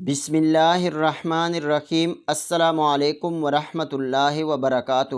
بسم اللہ الرحمن الرحیم۔ السلام علیکم ورحمۃ اللہ وبرکاتہ۔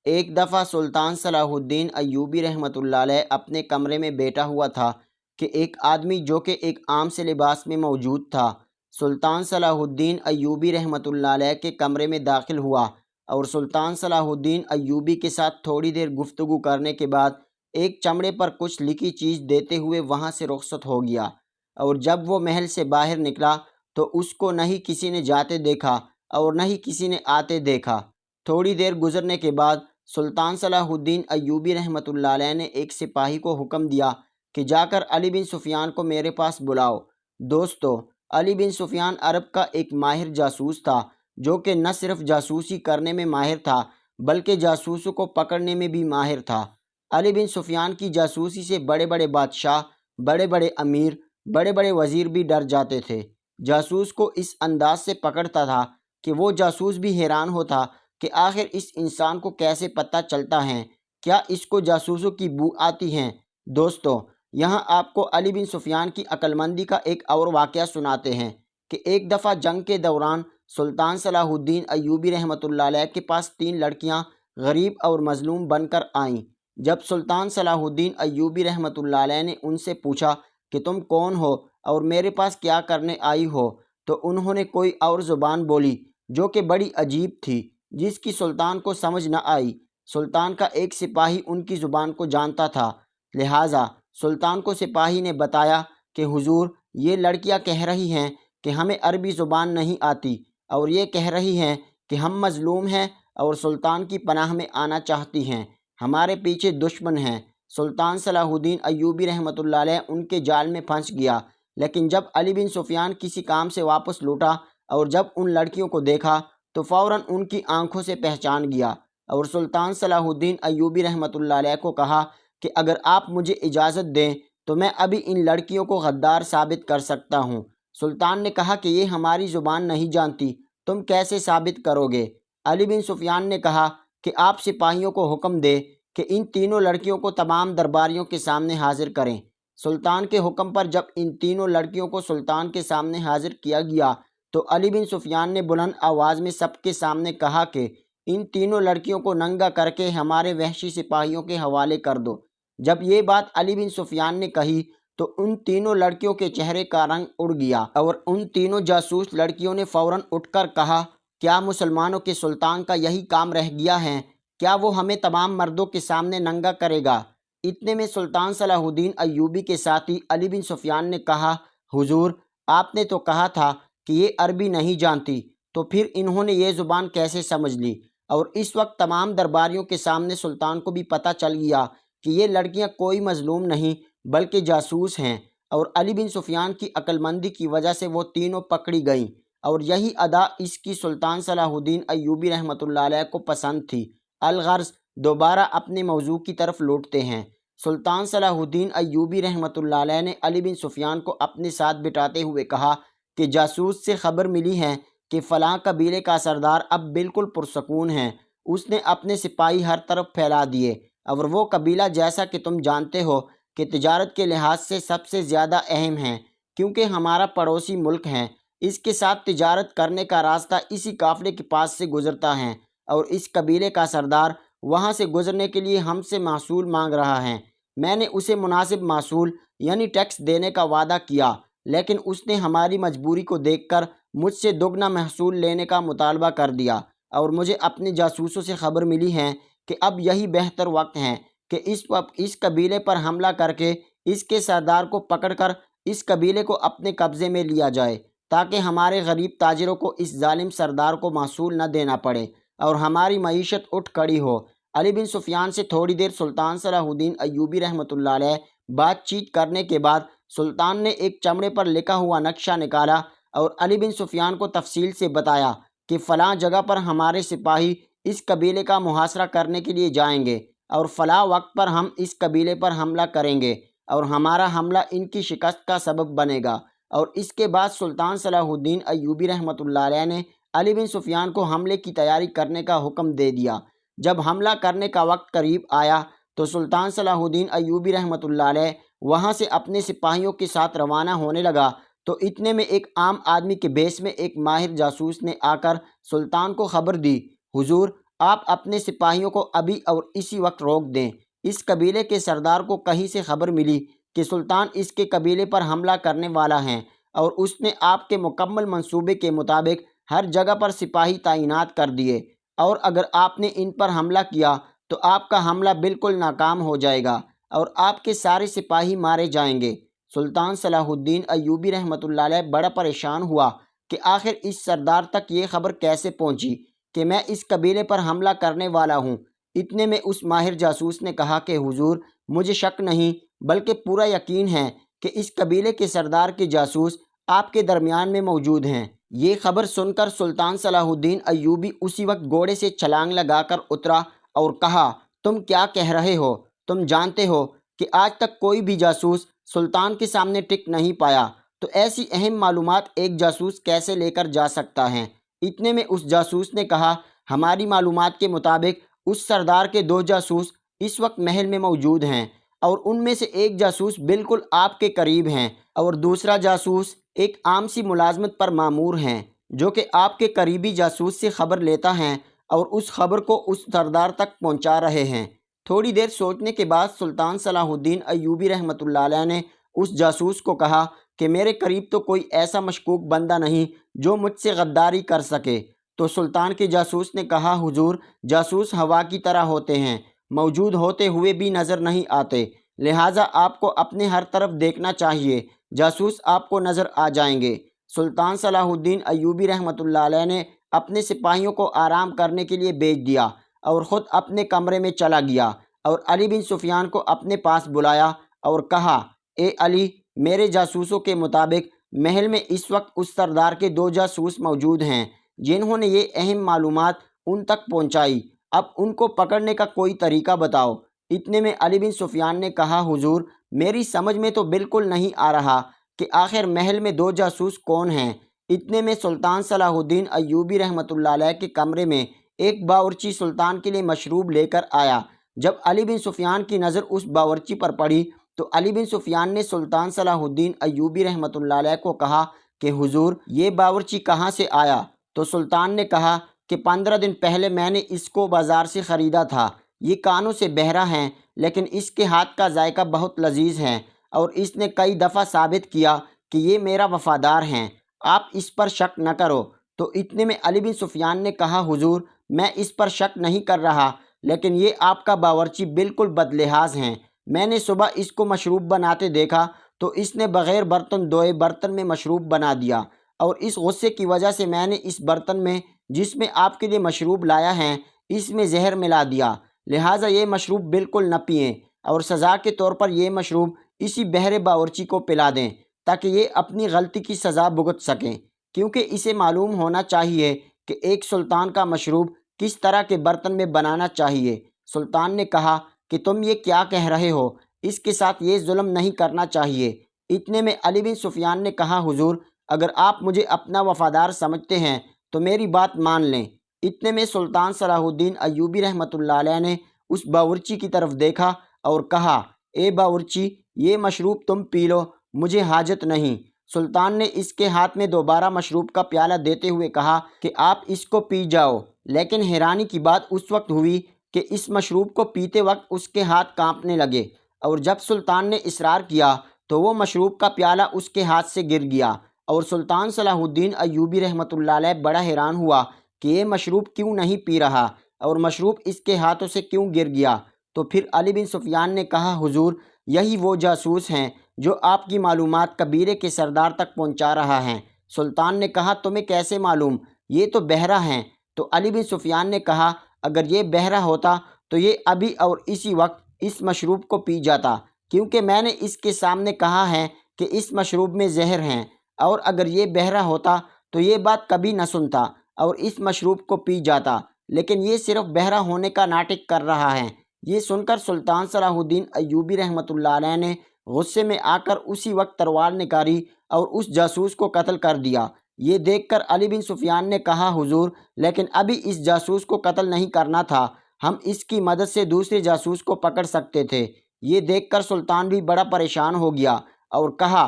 ایک دفعہ سلطان صلاح الدین ایوبی رحمۃ اللہ علیہ اپنے کمرے میں بیٹھا ہوا تھا کہ ایک آدمی جو کہ ایک عام سے لباس میں موجود تھا سلطان صلاح الدین ایوبی رحمۃ اللہ علیہ کے کمرے میں داخل ہوا اور سلطان صلاح الدین ایوبی کے ساتھ تھوڑی دیر گفتگو کرنے کے بعد ایک چمڑے پر کچھ لکھی چیز دیتے ہوئے وہاں سے رخصت ہو گیا۔ اور جب وہ محل سے باہر نکلا تو اس کو نہ ہی کسی نے جاتے دیکھا اور نہ ہی کسی نے آتے دیکھا۔ تھوڑی دیر گزرنے کے بعد سلطان صلاح الدین ایوبی رحمۃ اللہ علیہ نے ایک سپاہی کو حکم دیا کہ جا کر علی بن سفیان کو میرے پاس بلاؤ۔ دوستو، علی بن سفیان عرب کا ایک ماہر جاسوس تھا جو کہ نہ صرف جاسوسی کرنے میں ماہر تھا بلکہ جاسوسوں کو پکڑنے میں بھی ماہر تھا۔ علی بن سفیان کی جاسوسی سے بڑے بڑے بادشاہ، بڑے بڑے امیر، بڑے بڑے وزیر بھی ڈر جاتے تھے۔ جاسوس کو اس انداز سے پکڑتا تھا کہ وہ جاسوس بھی حیران ہوتا کہ آخر اس انسان کو کیسے پتہ چلتا ہے، کیا اس کو جاسوسوں کی بو آتی ہیں۔ دوستو، یہاں آپ کو علی بن سفیان کی عقل مندی کا ایک اور واقعہ سناتے ہیں کہ ایک دفعہ جنگ کے دوران سلطان صلاح الدین ایوبی رحمۃ اللہ علیہ کے پاس 3 لڑکیاں غریب اور مظلوم بن کر آئیں۔ جب سلطان صلاح الدین ایوبی رحمۃ اللہ علیہ نے ان سے پوچھا کہ تم کون ہو اور میرے پاس کیا کرنے آئی ہو، تو انہوں نے کوئی اور زبان بولی جو کہ بڑی عجیب تھی، جس کی سلطان کو سمجھ نہ آئی۔ سلطان کا ایک سپاہی ان کی زبان کو جانتا تھا، لہٰذا سلطان کو سپاہی نے بتایا کہ حضور، یہ لڑکیاں کہہ رہی ہیں کہ ہمیں عربی زبان نہیں آتی اور یہ کہہ رہی ہیں کہ ہم مظلوم ہیں اور سلطان کی پناہ میں آنا چاہتی ہیں، ہمارے پیچھے دشمن ہیں۔ سلطان صلاح الدین ایوبی رحمۃ اللہ علیہ ان کے جال میں پھنس گیا، لیکن جب علی بن سفیان کسی کام سے واپس لوٹا اور جب ان لڑکیوں کو دیکھا تو فوراً ان کی آنکھوں سے پہچان گیا اور سلطان صلاح الدین ایوبی رحمۃ اللہ علیہ کو کہا کہ اگر آپ مجھے اجازت دیں تو میں ابھی ان لڑکیوں کو غدار ثابت کر سکتا ہوں۔ سلطان نے کہا کہ یہ ہماری زبان نہیں جانتی، تم کیسے ثابت کرو گے؟ علی بن سفیان نے کہا کہ آپ سپاہیوں کو حکم دے کہ ان تینوں لڑکیوں کو تمام درباریوں کے سامنے حاضر کریں۔ سلطان کے حکم پر جب ان تینوں لڑکیوں کو سلطان کے سامنے حاضر کیا گیا تو علی بن سفیان نے بلند آواز میں سب کے سامنے کہا کہ ان تینوں لڑکیوں کو ننگا کر کے ہمارے وحشی سپاہیوں کے حوالے کر دو۔ جب یہ بات علی بن سفیان نے کہی تو ان تینوں لڑکیوں کے چہرے کا رنگ اڑ گیا اور ان تینوں جاسوس لڑکیوں نے فوراً اٹھ کر کہا، کیا مسلمانوں کے سلطان کا یہی کام رہ گیا ہے؟ کیا وہ ہمیں تمام مردوں کے سامنے ننگا کرے گا؟ اتنے میں سلطان صلاح الدین ایوبی کے ساتھی علی بن سفیان نے کہا، حضور، آپ نے تو کہا تھا کہ یہ عربی نہیں جانتی، تو پھر انہوں نے یہ زبان کیسے سمجھ لی؟ اور اس وقت تمام درباریوں کے سامنے سلطان کو بھی پتہ چل گیا کہ یہ لڑکیاں کوئی مظلوم نہیں بلکہ جاسوس ہیں، اور علی بن سفیان کی عقل مندی کی وجہ سے وہ تینوں پکڑی گئیں، اور یہی ادا اس کی سلطان صلاح الدین ایوبی رحمۃ اللہ علیہ کو پسند تھی۔ الغرض، دوبارہ اپنے موضوع کی طرف لوٹتے ہیں۔ سلطان صلاح الدین ایوبی رحمۃ اللہ علیہ نے علی بن سفیان کو اپنے ساتھ بٹھاتے ہوئے کہا کہ جاسوس سے خبر ملی ہے کہ فلاں قبیلے کا سردار اب بالکل پرسکون ہے، اس نے اپنے سپاہی ہر طرف پھیلا دیے، اور وہ قبیلہ جیسا کہ تم جانتے ہو کہ تجارت کے لحاظ سے سب سے زیادہ اہم ہے، کیونکہ ہمارا پڑوسی ملک ہے، اس کے ساتھ تجارت کرنے کا راستہ اسی قافلے کے پاس سے گزرتا ہے، اور اس قبیلے کا سردار وہاں سے گزرنے کے لیے ہم سے محصول مانگ رہا ہے۔ میں نے اسے مناسب محصول یعنی ٹیکس دینے کا وعدہ کیا، لیکن اس نے ہماری مجبوری کو دیکھ کر مجھ سے دگنا محصول لینے کا مطالبہ کر دیا، اور مجھے اپنے جاسوسوں سے خبر ملی ہے کہ اب یہی بہتر وقت ہے کہ اس قبیلے پر حملہ کر کے اس کے سردار کو پکڑ کر اس قبیلے کو اپنے قبضے میں لیا جائے، تاکہ ہمارے غریب تاجروں کو اس ظالم سردار کو محصول نہ دینا پڑے اور ہماری معیشت اٹھ کھڑی ہو۔ علی بن سفیان سے تھوڑی دیر سلطان صلاح الدین ایوبی رحمۃ اللہ علیہ بات چیت کرنے کے بعد سلطان نے ایک چمڑے پر لکھا ہوا نقشہ نکالا اور علی بن سفیان کو تفصیل سے بتایا کہ فلاں جگہ پر ہمارے سپاہی اس قبیلے کا محاصرہ کرنے کے لیے جائیں گے، اور فلاں وقت پر ہم اس قبیلے پر حملہ کریں گے، اور ہمارا حملہ ان کی شکست کا سبب بنے گا۔ اور اس کے بعد سلطان صلاح الدین ایوبی رحمۃ اللہ علیہ نے علی بن سفیان کو حملے کی تیاری کرنے کا حکم دے دیا۔ جب حملہ کرنے کا وقت قریب آیا تو سلطان صلاح الدین ایوبی رحمۃ اللہ علیہ وہاں سے اپنے سپاہیوں کے ساتھ روانہ ہونے لگا تو اتنے میں ایک عام آدمی کے بیس میں ایک ماہر جاسوس نے آ کر سلطان کو خبر دی، حضور آپ اپنے سپاہیوں کو ابھی اور اسی وقت روک دیں۔ اس قبیلے کے سردار کو کہیں سے خبر ملی کہ سلطان اس کے قبیلے پر حملہ کرنے والا ہے، اور اس نے آپ کے مکمل منصوبے کے مطابق ہر جگہ پر سپاہی تعینات کر دیے، اور اگر آپ نے ان پر حملہ کیا تو آپ کا حملہ بالکل ناکام ہو جائے گا اور آپ کے سارے سپاہی مارے جائیں گے۔ سلطان صلاح الدین ایوبی رحمۃ اللہ علیہ بڑا پریشان ہوا کہ آخر اس سردار تک یہ خبر کیسے پہنچی کہ میں اس قبیلے پر حملہ کرنے والا ہوں۔ اتنے میں اس ماہر جاسوس نے کہا کہ حضور مجھے شک نہیں بلکہ پورا یقین ہے کہ اس قبیلے کے سردار کے جاسوس آپ کے درمیان میں موجود ہیں۔ یہ خبر سن کر سلطان صلاح الدین ایوبی اسی وقت گھوڑے سے چھلانگ لگا کر اترا اور کہا، تم کیا کہہ رہے ہو؟ تم جانتے ہو کہ آج تک کوئی بھی جاسوس سلطان کے سامنے ٹک نہیں پایا، تو ایسی اہم معلومات ایک جاسوس کیسے لے کر جا سکتا ہے؟ اتنے میں اس جاسوس نے کہا، ہماری معلومات کے مطابق اس سردار کے 2 جاسوس اس وقت محل میں موجود ہیں، اور ان میں سے ایک جاسوس بالکل آپ کے قریب ہیں اور دوسرا جاسوس ایک عام سی ملازمت پر مامور ہیں، جو کہ آپ کے قریبی جاسوس سے خبر لیتا ہے اور اس خبر کو اس سردار تک پہنچا رہے ہیں۔ تھوڑی دیر سوچنے کے بعد سلطان صلاح الدین ایوبی رحمۃ اللہ علیہ نے اس جاسوس کو کہا کہ میرے قریب تو کوئی ایسا مشکوک بندہ نہیں جو مجھ سے غداری کر سکے۔ تو سلطان کے جاسوس نے کہا، حضور جاسوس ہوا کی طرح ہوتے ہیں، موجود ہوتے ہوئے بھی نظر نہیں آتے، لہٰذا آپ کو اپنے ہر طرف دیکھنا چاہیے، جاسوس آپ کو نظر آ جائیں گے۔ سلطان صلاح الدین ایوبی رحمۃ اللہ علیہ نے اپنے سپاہیوں کو آرام کرنے کے لیے بھیج دیا اور خود اپنے کمرے میں چلا گیا اور علی بن سفیان کو اپنے پاس بلایا اور کہا، اے علی، میرے جاسوسوں کے مطابق محل میں اس وقت اس سردار کے 2 جاسوس موجود ہیں جنہوں نے یہ اہم معلومات ان تک پہنچائی، اب ان کو پکڑنے کا کوئی طریقہ بتاؤ۔ اتنے میں علی بن سفیان نے کہا، حضور میری سمجھ میں تو بالکل نہیں آ رہا کہ آخر محل میں 2 جاسوس کون ہیں۔ اتنے میں سلطان صلاح الدین ایوبی رحمۃ اللہ علیہ کے کمرے میں ایک باورچی سلطان کے لیے مشروب لے کر آیا۔ جب علی بن سفیان کی نظر اس باورچی پر پڑی تو علی بن سفیان نے سلطان صلاح الدین ایوبی رحمۃ اللہ علیہ کو کہا کہ حضور یہ باورچی کہاں سے آیا؟ تو سلطان نے کہا کہ 15 دن پہلے میں نے اس کو بازار سے خریدا تھا، یہ کانوں سے بہرا ہے لیکن اس کے ہاتھ کا ذائقہ بہت لذیذ ہے، اور اس نے کئی دفعہ ثابت کیا کہ یہ میرا وفادار ہیں، آپ اس پر شک نہ کرو۔ تو اتنے میں علی بن سفیان نے کہا، حضور میں اس پر شک نہیں کر رہا، لیکن یہ آپ کا باورچی بالکل بدلحاظ ہیں، میں نے صبح اس کو مشروب بناتے دیکھا تو اس نے بغیر برتن دھوئے برتن میں مشروب بنا دیا، اور اس غصے کی وجہ سے میں نے اس برتن میں جس میں آپ کے لیے مشروب لایا ہے اس میں زہر ملا دیا، لہٰذا یہ مشروب بالکل نہ پئیں، اور سزا کے طور پر یہ مشروب اسی بہرے باورچی کو پلا دیں تاکہ یہ اپنی غلطی کی سزا بھگت سکیں، کیونکہ اسے معلوم ہونا چاہیے کہ ایک سلطان کا مشروب کس طرح کے برتن میں بنانا چاہیے۔ سلطان نے کہا کہ تم یہ کیا کہہ رہے ہو، اس کے ساتھ یہ ظلم نہیں کرنا چاہیے۔ اتنے میں علی بن سفیان نے کہا، حضور اگر آپ مجھے اپنا وفادار سمجھتے ہیں تو میری بات مان لیں۔ اتنے میں سلطان صلاح الدین ایوبی رحمۃ اللہ علیہ نے اس باورچی کی طرف دیکھا اور کہا، اے باورچی یہ مشروب تم پی لو، مجھے حاجت نہیں۔ سلطان نے اس کے ہاتھ میں دوبارہ مشروب کا پیالہ دیتے ہوئے کہا کہ آپ اس کو پی جاؤ، لیکن حیرانی کی بات اس وقت ہوئی کہ اس مشروب کو پیتے وقت اس کے ہاتھ کانپنے لگے، اور جب سلطان نے اصرار کیا تو وہ مشروب کا پیالہ اس کے ہاتھ سے گر گیا، اور سلطان صلاح الدین ایوبی رحمۃ اللہ علیہ بڑا حیران ہوا کہ یہ مشروب کیوں نہیں پی رہا اور مشروب اس کے ہاتھوں سے کیوں گر گیا۔ تو پھر علی بن سفیان نے کہا، حضور یہی وہ جاسوس ہیں جو آپ کی معلومات قبیلے کے سردار تک پہنچا رہا ہے۔ سلطان نے کہا، تمہیں کیسے معلوم؟ یہ تو بہرا ہیں۔ تو علی بن سفیان نے کہا، اگر یہ بہرا ہوتا تو یہ ابھی اور اسی وقت اس مشروب کو پی جاتا، کیونکہ میں نے اس کے سامنے کہا ہے کہ اس مشروب میں زہر ہیں، اور اگر یہ بہرا ہوتا تو یہ بات کبھی نہ سنتا اور اس مشروب کو پی جاتا، لیکن یہ صرف بہرا ہونے کا ناٹک کر رہا ہے۔ یہ سن کر سلطان صلاح الدین ایوبی رحمۃ اللہ علیہ نے غصے میں آ کر اسی وقت تلوار نکالی اور اس جاسوس کو قتل کر دیا۔ یہ دیکھ کر علی بن سفیان نے کہا، حضور لیکن ابھی اس جاسوس کو قتل نہیں کرنا تھا، ہم اس کی مدد سے دوسرے جاسوس کو پکڑ سکتے تھے۔ یہ دیکھ کر سلطان بھی بڑا پریشان ہو گیا اور کہا